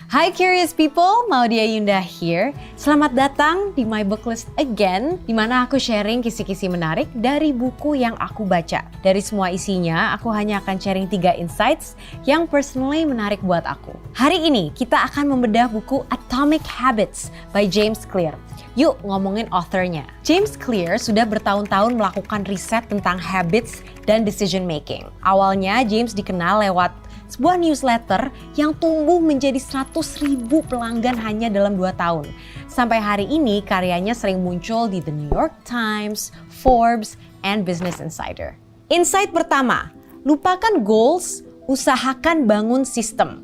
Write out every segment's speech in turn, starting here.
Hai curious people, Maudia Yunda here. Selamat datang di My Book List again, di mana aku sharing kisi-kisi menarik dari buku yang aku baca. Dari semua isinya, aku hanya akan sharing 3 insights yang personally menarik buat aku. Hari ini kita akan membedah buku Atomic Habits by James Clear. Yuk ngomongin authornya. James Clear sudah bertahun-tahun melakukan riset tentang habits dan decision making. Awalnya James dikenal lewat sebuah newsletter yang tumbuh menjadi 100.000 pelanggan hanya dalam 2 tahun. Sampai hari ini karyanya sering muncul di The New York Times, Forbes, and Business Insider. Insight pertama, lupakan goals, usahakan bangun sistem.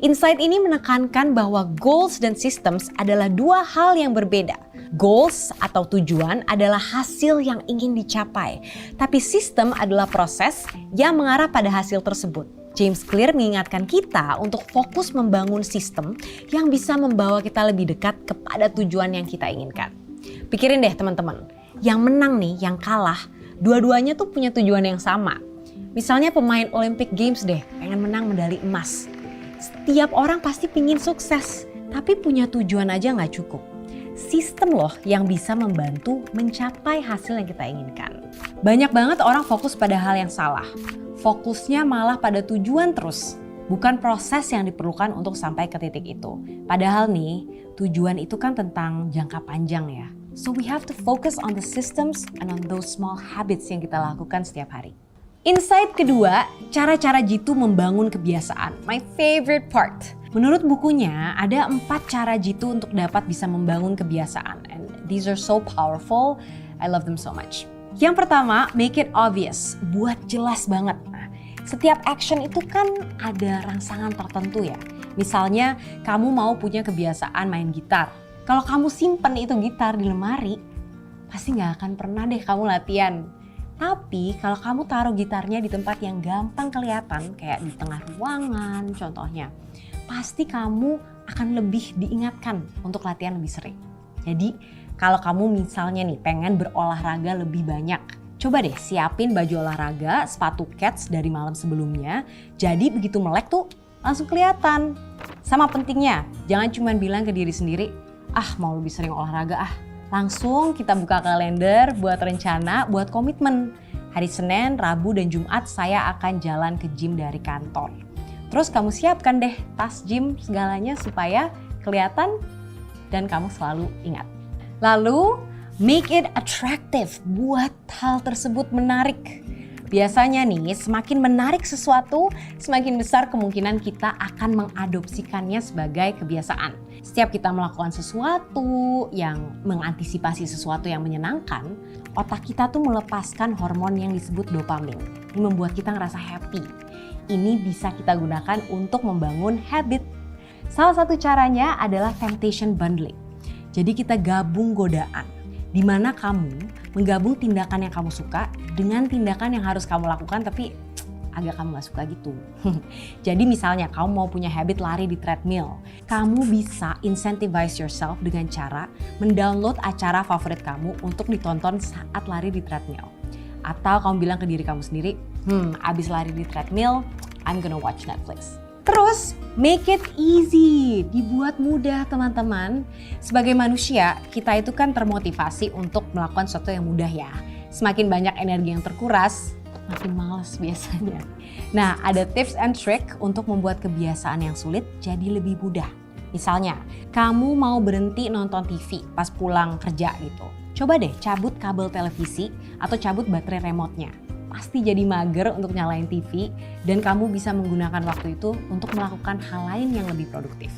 Insight ini menekankan bahwa goals dan systems adalah 2 hal yang berbeda. Goals atau tujuan adalah hasil yang ingin dicapai, tapi sistem adalah proses yang mengarah pada hasil tersebut. James Clear mengingatkan kita untuk fokus membangun sistem yang bisa membawa kita lebih dekat kepada tujuan yang kita inginkan. Pikirin deh teman-teman, yang menang nih, yang kalah, dua-duanya tuh punya tujuan yang sama. Misalnya pemain Olympic Games deh, pengen menang medali emas. Setiap orang pasti pingin sukses, tapi punya tujuan aja nggak cukup. Sistem loh yang bisa membantu mencapai hasil yang kita inginkan. Banyak banget orang fokus pada hal yang salah. Fokusnya malah pada tujuan terus, bukan proses yang diperlukan untuk sampai ke titik itu. Padahal nih, tujuan itu kan tentang jangka panjang ya. So we have to focus on the systems and on those small habits yang kita lakukan setiap hari. Insight kedua, cara-cara Jitu membangun kebiasaan. My favorite part. Menurut bukunya, ada 4 cara Jitu untuk dapat bisa membangun kebiasaan. And these are so powerful, I love them so much. Yang pertama, make it obvious, buat jelas banget. Nah, setiap action itu kan ada rangsangan tertentu ya. Misalnya, kamu mau punya kebiasaan main gitar. Kalau kamu simpen itu gitar di lemari, pasti nggak akan pernah deh kamu latihan. Tapi kalau kamu taruh gitarnya di tempat yang gampang kelihatan, kayak di tengah ruangan contohnya, pasti kamu akan lebih diingatkan untuk latihan lebih sering. Jadi, kalau kamu misalnya nih pengen berolahraga lebih banyak, coba deh siapin baju olahraga, sepatu kets dari malam sebelumnya. Jadi begitu melek tuh langsung kelihatan. Sama pentingnya, jangan cuma bilang ke diri sendiri, mau lebih sering olahraga Langsung kita buka kalender buat rencana, buat komitmen. Hari Senin, Rabu, dan Jumat saya akan jalan ke gym dari kantor. Terus kamu siapkan deh tas gym segalanya supaya kelihatan dan kamu selalu ingat. Lalu, make it attractive, buat hal tersebut menarik. Biasanya nih, semakin menarik sesuatu, semakin besar kemungkinan kita akan mengadopsikannya sebagai kebiasaan. Setiap kita melakukan sesuatu yang mengantisipasi sesuatu yang menyenangkan, otak kita tuh melepaskan hormon yang disebut dopamin. Ini membuat kita ngerasa happy. Ini bisa kita gunakan untuk membangun habit. Salah satu caranya adalah temptation bundling. Jadi kita gabung godaan, di mana kamu menggabung tindakan yang kamu suka dengan tindakan yang harus kamu lakukan tapi agak kamu gak suka gitu. Jadi misalnya kamu mau punya habit lari di treadmill, kamu bisa incentivize yourself dengan cara mendownload acara favorit kamu untuk ditonton saat lari di treadmill. Atau kamu bilang ke diri kamu sendiri, abis lari di treadmill, I'm gonna watch Netflix. Terus, make it easy, dibuat mudah teman-teman. Sebagai manusia, kita itu kan termotivasi untuk melakukan sesuatu yang mudah ya. Semakin banyak energi yang terkuras, makin malas biasanya. Nah, ada tips and trick untuk membuat kebiasaan yang sulit jadi lebih mudah. Misalnya, kamu mau berhenti nonton TV pas pulang kerja gitu. Coba deh cabut kabel televisi atau cabut baterai remote-nya. Pasti jadi mager untuk nyalain TV dan kamu bisa menggunakan waktu itu untuk melakukan hal lain yang lebih produktif.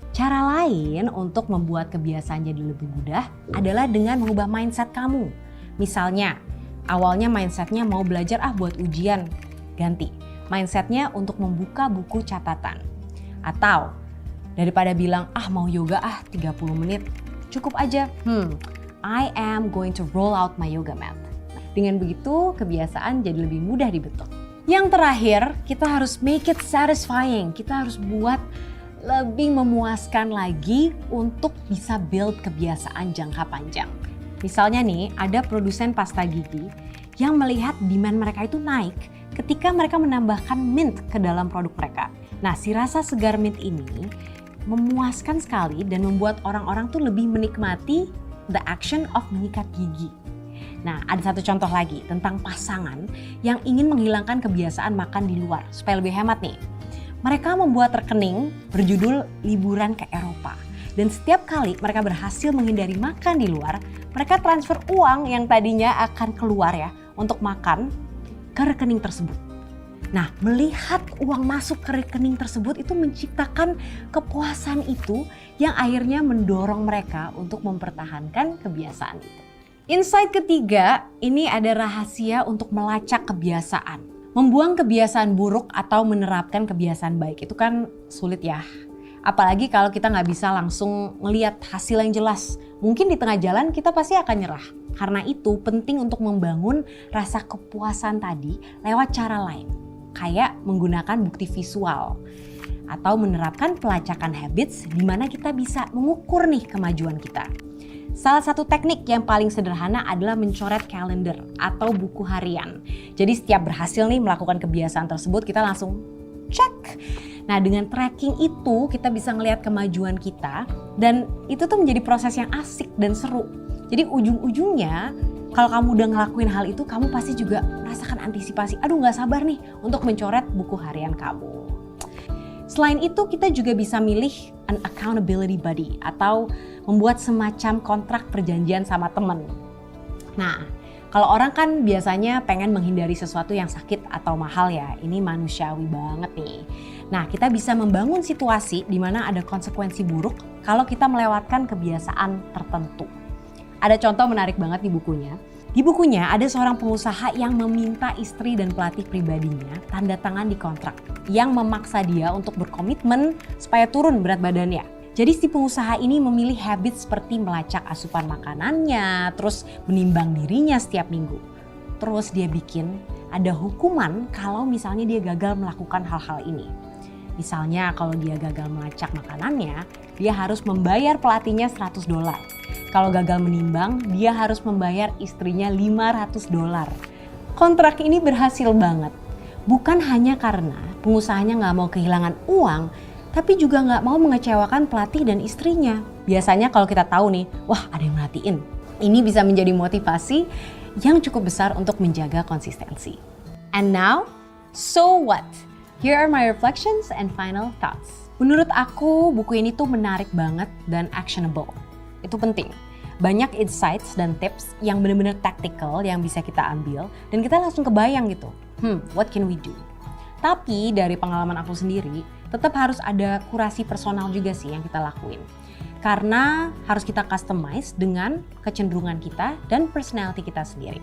Cara lain untuk membuat kebiasaan jadi lebih mudah adalah dengan mengubah mindset kamu. Misalnya, awalnya mindsetnya mau belajar buat ujian, ganti. Mindsetnya untuk membuka buku catatan. Atau daripada bilang mau yoga 30 menit, cukup aja, I am going to roll out my yoga mat. Dengan begitu, kebiasaan jadi lebih mudah dibentuk. Yang terakhir, kita harus make it satisfying. Kita harus buat lebih memuaskan lagi untuk bisa build kebiasaan jangka panjang. Misalnya nih, ada produsen pasta gigi yang melihat demand mereka itu naik ketika mereka menambahkan mint ke dalam produk mereka. Nah, si rasa segar mint ini memuaskan sekali dan membuat orang-orang tuh lebih menikmati the action of menyikat gigi. Nah, ada satu contoh lagi tentang pasangan yang ingin menghilangkan kebiasaan makan di luar supaya lebih hemat nih. Mereka membuat rekening berjudul liburan ke Eropa. Dan setiap kali mereka berhasil menghindari makan di luar, mereka transfer uang yang tadinya akan keluar ya untuk makan ke rekening tersebut. Nah, melihat uang masuk ke rekening tersebut itu menciptakan kepuasan itu yang akhirnya mendorong mereka untuk mempertahankan kebiasaan itu. Insight ketiga, ini ada rahasia untuk melacak kebiasaan. Membuang kebiasaan buruk atau menerapkan kebiasaan baik itu kan sulit ya. Apalagi kalau kita nggak bisa langsung ngelihat hasil yang jelas. Mungkin di tengah jalan kita pasti akan nyerah. Karena itu penting untuk membangun rasa kepuasan tadi lewat cara lain. Kayak menggunakan bukti visual. Atau menerapkan pelacakan habits di mana kita bisa mengukur nih kemajuan kita. Salah satu teknik yang paling sederhana adalah mencoret kalender atau buku harian. Jadi setiap berhasil nih melakukan kebiasaan tersebut kita langsung cek. Nah, dengan tracking itu kita bisa ngelihat kemajuan kita dan itu tuh menjadi proses yang asik dan seru. Jadi ujung-ujungnya kalau kamu udah ngelakuin hal itu kamu pasti juga merasakan antisipasi. Aduh, gak sabar nih untuk mencoret buku harian kamu. Selain itu kita juga bisa milih an accountability buddy atau membuat semacam kontrak perjanjian sama teman. Nah, kalau orang kan biasanya pengen menghindari sesuatu yang sakit atau mahal ya, ini manusiawi banget nih. Nah, kita bisa membangun situasi di mana ada konsekuensi buruk kalau kita melewatkan kebiasaan tertentu. Ada contoh menarik banget di bukunya. Di bukunya ada seorang pengusaha yang meminta istri dan pelatih pribadinya tanda tangan di kontrak yang memaksa dia untuk berkomitmen supaya turun berat badannya. Jadi si pengusaha ini memilih habit seperti melacak asupan makanannya, terus menimbang dirinya setiap minggu. Terus dia bikin ada hukuman kalau misalnya dia gagal melakukan hal-hal ini. Misalnya kalau dia gagal melacak makanannya, dia harus membayar pelatihnya $100. Kalau gagal menimbang, dia harus membayar istrinya $500. Kontrak ini berhasil banget. Bukan hanya karena pengusahanya nggak mau kehilangan uang, tapi juga nggak mau mengecewakan pelatih dan istrinya. Biasanya kalau kita tahu nih, wah ada yang merhatiin. Ini bisa menjadi motivasi yang cukup besar untuk menjaga konsistensi. And now, so what? Here are my reflections and final thoughts. Menurut aku, buku ini tuh menarik banget dan actionable. Itu penting. Banyak insights dan tips yang benar-benar tactical yang bisa kita ambil dan kita langsung kebayang gitu. What can we do? Tapi dari pengalaman aku sendiri, tetap harus ada kurasi personal juga sih yang kita lakuin. Karena harus kita customize dengan kecenderungan kita dan personality kita sendiri.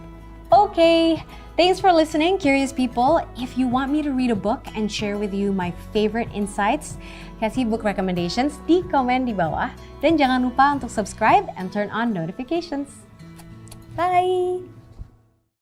Okay, thanks for listening, curious people. If you want me to read a book and share with you my favorite insights, kasih book recommendations di komen di bawah. Dan jangan lupa untuk subscribe and turn on notifications. Bye!